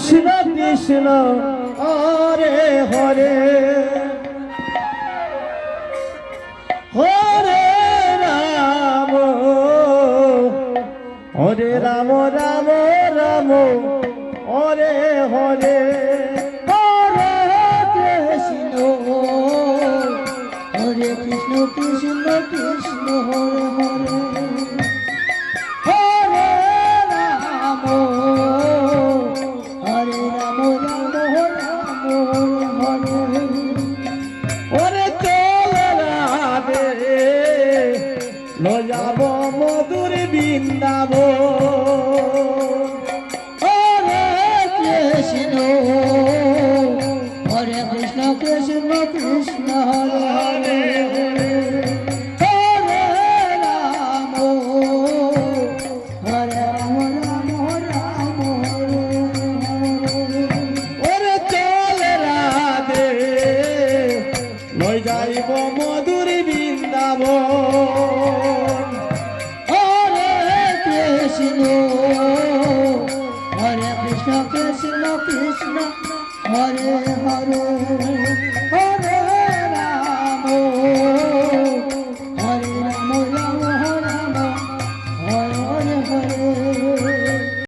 কৃষ্ণ কৃষ্ণ হরে হরে হরে রাম হরে রাম রাম রাম হরে হরে হরে কৃষ্ণ হরে কৃষ্ণ কৃষ্ণ কৃষ্ণ হরে হরে হরে রাম হরে রাম রাম রাম হরে হরে ওরে চল রাধে লো যাব মধুর বৃন্দাবন হরে কৃষ্ণ হরে কৃষ্ণ কৃষ্ণ কৃষ্ণ হরে হরে হরে রাম হরে রাম রাম রাম হরে হরে ওরে চল রাধে লই যাইব মধুর বৃন্দাবন হরে কৃষ্ণ হরে কৃষ্ণ কৃষ্ণ কৃষ্ণ হরে হরে হরে